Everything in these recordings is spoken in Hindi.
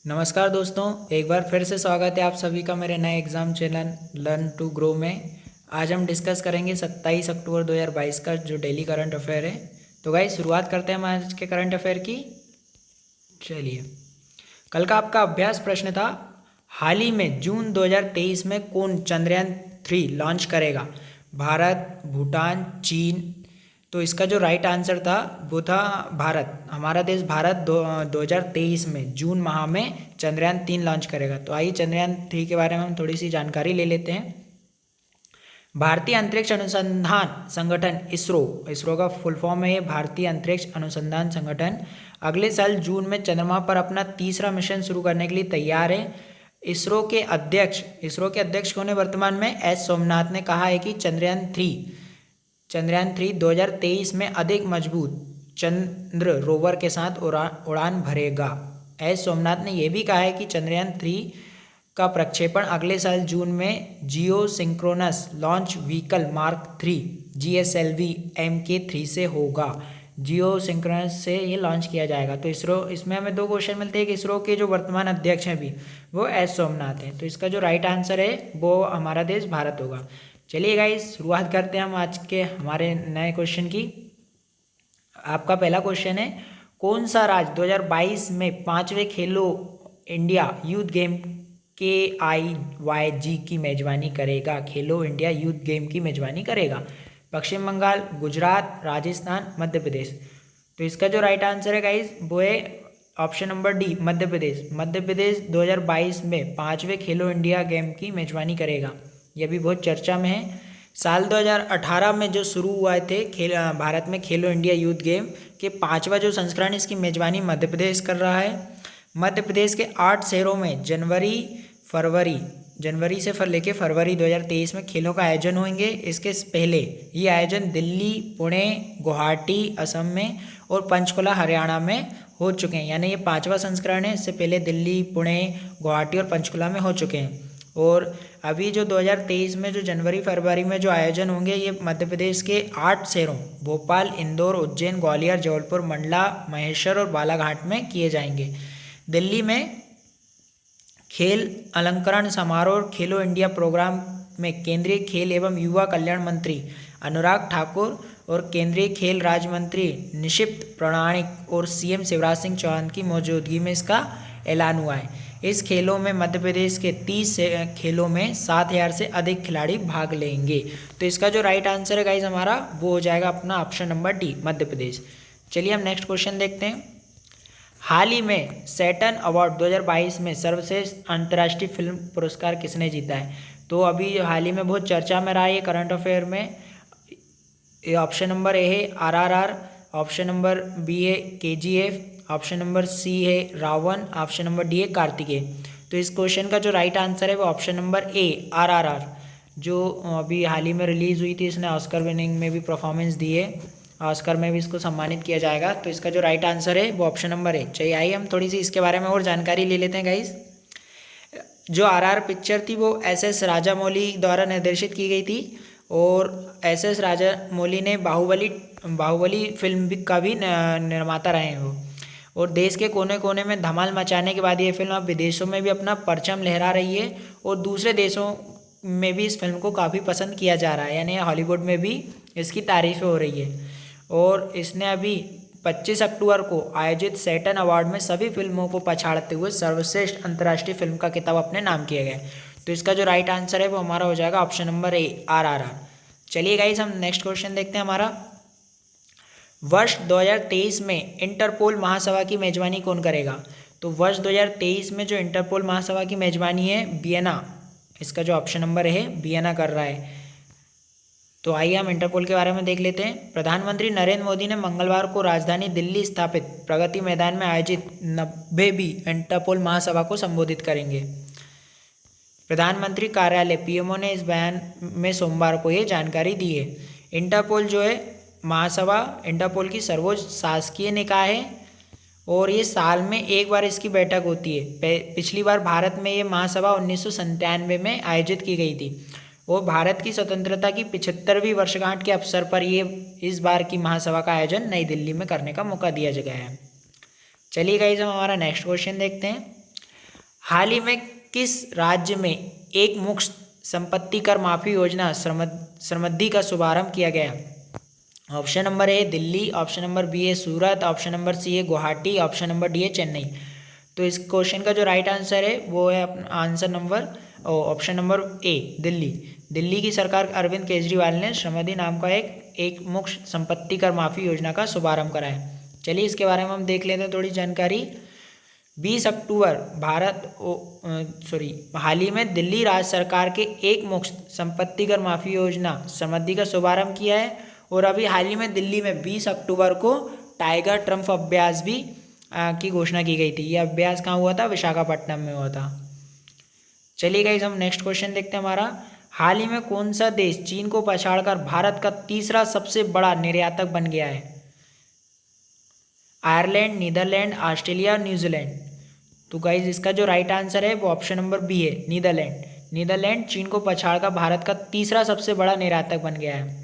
नमस्कार दोस्तों, एक बार फिर से स्वागत है आप सभी का मेरे नए exam channel learn to grow में। आज हम डिस्कस करेंगे 27 अक्टूबर 2022 का जो डेली करंट अफेयर है। तो गाइस शुरुआत करते हैं हम आज के करंट अफेयर की। चलिए, कल का आपका अभ्यास प्रश्न था, हाल ही में जून 2023 में कौन चंद्रयान 3 लॉन्च करेगा? भारत, भूटान, चीन। तो इसका जो राइट आंसर था वो था भारत। हमारा देश भारत 2023 में जून माह में चंद्रयान 3 लॉन्च करेगा। तो आइए चंद्रयान 3 के बारे में हम थोड़ी सी जानकारी ले लेते हैं। भारतीय अंतरिक्ष अनुसंधान संगठन इसरो का फुल फॉर्म है ये भारतीय अंतरिक्ष अनुसंधान संगठन अगले साल जून में चंद्रमा पर अपना तीसरा मिशन शुरू करने के लिए तैयार है। इसरो के अध्यक्ष कौन है वर्तमान में? एस सोमनाथ ने कहा है कि चंद्रयान 3 2023 में अधिक मजबूत चंद्र रोवर के साथ उड़ान भरेगा। एस सोमनाथ ने यह भी कहा है कि चंद्रयान 3 का प्रक्षेपण अगले साल जून में geosynchronous launch vehicle mark 3 GSLV Mk3 से होगा। जियो सिंक्रोनस से ये लॉन्च किया जाएगा। तो इसमें हमें दो क्वेश्चन मिलते हैं कि इसरो के जो वर्तमान अध्यक्ष हैं अभी वो एस सोमनाथ हैं। तो इसका जो राइट आंसर है वो हमारा देश भारत होगा। चलिए गाइस, शुरुआत करते हैं हम आज के हमारे नए क्वेश्चन की। आपका पहला क्वेश्चन है, कौन सा राज्य 2022 में 5वें खेलो इंडिया यूथ गेम KIYG की मेजबानी करेगा? खेलो इंडिया यूथ गेम की मेजबानी करेगा। पश्चिम बंगाल, गुजरात, राजस्थान, मध्य प्रदेश। तो इसका जो राइट आंसर है गाइस वो है option number D, Madhya Pradesh. Madhya Pradesh 2022 में 5वें खेलो इंडिया गेम की मेजबानी करेगा। यह भी बहुत चर्चा में है। साल 2018 में जो शुरू हुए थे भारत में खेलो इंडिया यूथ गेम के 5वां जो संस्करण, इसकी मेजबानी मध्य प्रदेश कर रहा है। मध्य प्रदेश के 8 शहरों में जनवरी से लेकर फरवरी 2023 में खेलों का आयोजन होंगे। इसके पहले ये आयोजन दिल्ली, पुणे, गुवाहाटी असम में और पंचकुला हरियाणा में हो चुके हैं। यानी ये 5वां संस्करण है। इससे पहले दिल्ली, पुणे, गुवाहाटी और पंचकुला में हो चुके हैं। और अभी जो 2023 में जो जनवरी फरवरी में जो आयोजन होंगे ये मध्य प्रदेश के 8 शहरों भोपाल, इंदौर, उज्जैन, ग्वालियर, जबलपुर, मंडला, महेश्वर और बालाघाट में किए जाएंगे। दिल्ली में खेल अलंकरण समारोह और खेलो इंडिया प्रोग्राम में केंद्रीय खेल एवं युवा कल्याण मंत्री अनुराग ठाकुर और केंद्रीय खेल राज्य मंत्री निशित प्रामाणिक और CM शिवराज सिंह चौहान की मौजूदगी में इसका ऐलान हुआ है। इस खेलों में मध्य प्रदेश के 30 खेलों में 7,000 से अधिक खिलाड़ी भाग लेंगे। तो इसका जो राइट आंसर है गाइज हमारा वो हो जाएगा अपना option number D, Madhya Pradesh. चलिए हम नेक्स्ट क्वेश्चन देखते हैं। हाल ही में सैटर्न अवार्ड 2022 में सर्वश्रेष्ठ अंतर्राष्ट्रीय फिल्म पुरस्कार किसने जीता है? तो अभी हाल ही में बहुत चर्चा में रहा है करंट अफेयर में। ऑप्शन नंबर ए है RRR, ऑप्शन नंबर बी है KGF, ऑप्शन नंबर सी है रावण, ऑप्शन नंबर डी है कार्तिकेय। तो इस क्वेश्चन का जो राइट आंसर है वो ऑप्शन नंबर ए RRR, जो अभी हाल ही में रिलीज़ हुई थी। इसने ऑस्कर विनिंग में भी परफॉर्मेंस दी है, ऑस्कर में भी इसको सम्मानित किया जाएगा। तो इसका जो राइट आंसर है वो ऑप्शन नंबर ए। चाहिए आइए हम थोड़ी सी इसके बारे में और जानकारी ले लेते हैं गाइज। जो RRR पिक्चर थी वो SS राजामौली द्वारा निर्देशित की गई थी और SS राजामौली ने बाहुबली फिल्म का भी निर्माता रहे हैं वो। और देश के कोने कोने में धमाल मचाने के बाद ये फिल्म अब विदेशों में भी अपना परचम लहरा रही है और दूसरे देशों में भी इस फिल्म को काफ़ी पसंद किया जा रहा है। यानी हॉलीवुड में भी इसकी तारीफ़ें हो रही है। और इसने अभी 25 अक्टूबर को आयोजित सैटर्न अवार्ड में सभी फिल्मों को पछाड़ते हुए सर्वश्रेष्ठ अंतर्राष्ट्रीय फिल्म का खिताब अपने नाम किया गया। तो इसका जो राइट आंसर है वो हमारा हो जाएगा ऑप्शन नंबर ए RRR। चलिए गाइस हम नेक्स्ट क्वेश्चन देखते हैं। हमारा वर्ष 2023 में इंटरपोल महासभा की मेजबानी कौन करेगा? तो वर्ष 2023 में जो इंटरपोल महासभा की मेजबानी है वियना, इसका जो ऑप्शन नंबर है वियना कर रहा है। तो आइए हम इंटरपोल के बारे में देख लेते हैं। प्रधानमंत्री नरेंद्र मोदी ने मंगलवार को राजधानी दिल्ली स्थित प्रगति मैदान में आयोजित 90वीं इंटरपोल महासभा को संबोधित करेंगे। प्रधानमंत्री कार्यालय PMO ने इस बयान में सोमवार को ये जानकारी दी है। इंटरपोल जो है महासभा इंटरपोल की सर्वोच्च शासकीय निकाय है और ये साल में एक बार इसकी बैठक होती है। पिछली बार भारत में ये महासभा 1997 में आयोजित की गई थी और भारत की स्वतंत्रता की 75वीं वर्षगांठ के अवसर पर ये इस बार की महासभा का आयोजन नई दिल्ली में करने का मौका दिया गया है। चलिए गाइस हम हमारा नेक्स्ट क्वेश्चन देखते हैं। हाल ही में किस राज्य में एक मुश्त संपत्ति कर माफी योजना समृद्धि का शुभारंभ किया गया? Option number A Delhi, option number B है सूरत, ऑप्शन नंबर सी है गुवाहाटी, ऑप्शन नंबर डी है चेन्नई। तो इस क्वेश्चन का जो राइट आंसर है वो है answer number option number A Delhi. Delhi की सरकार अरविंद केजरीवाल ने समृद्धि नाम का एक मुश्त संपत्ति कर माफी योजना का शुभारंभ कराया। चलिए इसके बारे में हम देख लेते हैं थोड़ी जानकारी। 20 अक्टूबर हाल ही में दिल्ली राज्य सरकार के एक मुश्त संपत्ति कर माफी योजना समृद्धि का शुभारंभ किया है। और अभी हाल ही में दिल्ली में 20 अक्टूबर को टाइगर ट्रम्प अभ्यास भी की घोषणा की गई थी। ये अभ्यास कहाँ हुआ था? विशाखापट्टनम में हुआ था। चलिए गाइस हम नेक्स्ट क्वेश्चन देखते हैं हमारा। हाल ही में कौन सा देश चीन को पछाड़कर भारत का तीसरा सबसे बड़ा निर्यातक बन गया है? Ireland, Netherlands, Australia, New Zealand. तो गाइज इसका जो राइट आंसर है वो ऑप्शन नंबर बी है नीदरलैंड। नीदरलैंड चीन को पछाड़कर भारत का तीसरा सबसे बड़ा निर्यातक बन गया है।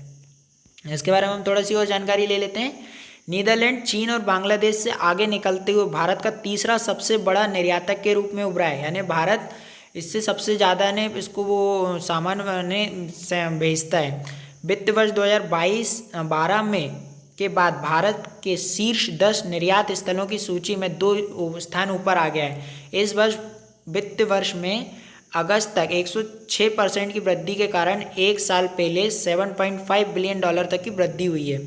इसके बारे में हम थोड़ा सी और जानकारी ले लेते हैं। नीदरलैंड चीन और बांग्लादेश से आगे निकलते हुए भारत का तीसरा सबसे बड़ा निर्यातक के रूप में उभरा है। यानी भारत इससे सबसे ज़्यादा ने इसको वो सामान भेजता है। वित्त वर्ष 2022-12 में के बाद भारत के शीर्ष 10 निर्यात स्थलों की सूची में 2 स्थान ऊपर आ गया है। इस वित्त वर्ष में अगस्त तक 106% की वृद्धि के कारण एक साल पहले $7.5 बिलियन तक की वृद्धि हुई है।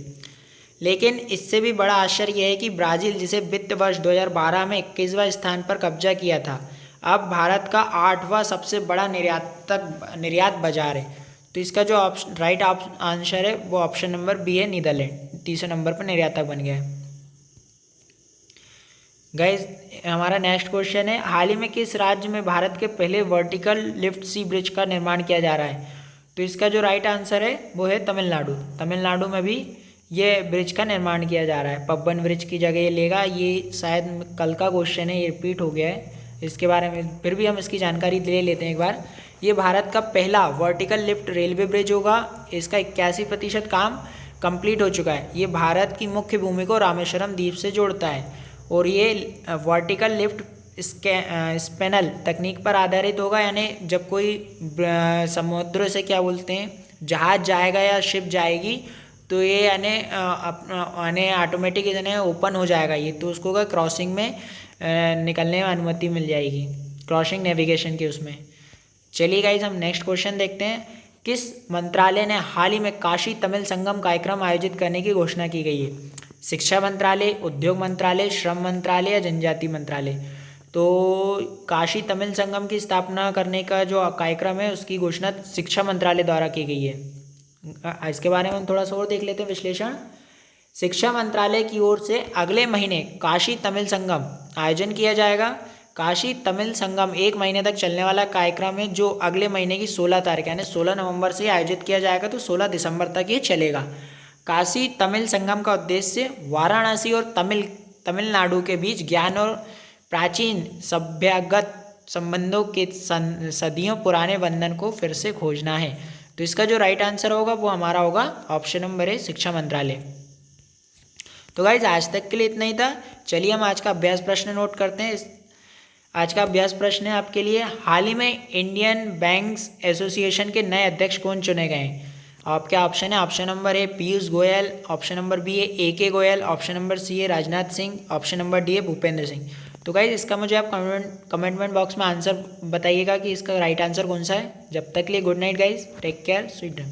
लेकिन इससे भी बड़ा आश्चर्य यह है कि ब्राज़ील, जिसे वित्त वर्ष 2012 में 21वां स्थान पर कब्जा किया था, अब भारत का 8वां सबसे बड़ा निर्यात बाजार है। तो इसका जो राइट आंसर है वो ऑप्शन नंबर बी है नीदरलैंड, तीसरे नंबर पर निर्यातक बन गया है। गाइस हमारा नेक्स्ट क्वेश्चन है, हाल ही में किस राज्य में भारत के पहले वर्टिकल लिफ्ट सी ब्रिज का निर्माण किया जा रहा है? तो इसका जो राइट आंसर है वो है तमिलनाडु। तमिलनाडु में भी ये ब्रिज का निर्माण किया जा रहा है। पब्बन ब्रिज की जगह ये लेगा। ये शायद कल का क्वेश्चन है, ये रिपीट हो गया है। इसके बारे में फिर भी हम इसकी जानकारी ले लेते हैं एक बार। ये भारत का पहला वर्टिकल लिफ्ट रेलवे ब्रिज होगा। इसका 81% काम कंप्लीट हो चुका है। ये भारत की मुख्य भूमि को रामेश्वरम द्वीप से जोड़ता है और ये वर्टिकल लिफ्ट स्पैनल तकनीक पर आधारित होगा। यानी जब कोई समुद्र से क्या बोलते हैं जहाज जाएगा या शिप जाएगी तो ये यानी ऑटोमेटिक यानी ओपन हो जाएगा ये, तो उसको का क्रॉसिंग में निकलने में अनुमति मिल जाएगी, क्रॉसिंग नेविगेशन के उसमें। चलिए गाइज हम नेक्स्ट क्वेश्चन देखते हैं। किस मंत्रालय ने हाल ही में काशी तमिल संगम कार्यक्रम आयोजित करने की घोषणा की गई है? शिक्षा मंत्रालय, उद्योग मंत्रालय, श्रम मंत्रालय या जनजाति मंत्रालय। तो काशी तमिल संगम की स्थापना करने का जो कार्यक्रम है उसकी घोषणा शिक्षा मंत्रालय द्वारा की गई है। इसके बारे में हम थोड़ा सा और देख लेते हैं विश्लेषण। शिक्षा मंत्रालय की ओर से अगले महीने काशी तमिल संगम आयोजन किया जाएगा। काशी तमिल संगम 1 महीने तक चलने वाला कार्यक्रम है जो अगले महीने की 16 तारीख यानी 16 नवंबर से आयोजित किया जाएगा, तो 16 दिसंबर तक ये चलेगा। काशी तमिल संगम का उद्देश्य वाराणसी और तमिलनाडु के बीच ज्ञान और प्राचीन सभ्यगत संबंधों के सदियों पुराने बंधन को फिर से खोजना है। तो इसका जो राइट आंसर होगा वो हमारा होगा ऑप्शन नंबर है शिक्षा मंत्रालय। तो गाइज आज तक के लिए इतना ही था। चलिए हम आज का अभ्यास प्रश्न नोट करते हैं। आज का अभ्यास प्रश्न है आपके लिए, हाल ही में इंडियन बैंक्स एसोसिएशन के नए अध्यक्ष कौन चुने गए हैं? आपके ऑप्शन है, option number A Piyush Goyal, option number B है AK Goyal, option number C है Rajnath Singh, option number D है भूपेंद्र सिंह। तो गाइज इसका मुझे आप कमेंट बॉक्स में आंसर बताइएगा कि इसका राइट आंसर कौन सा है। जब तक के लिए good night guys, take care, sweet dream.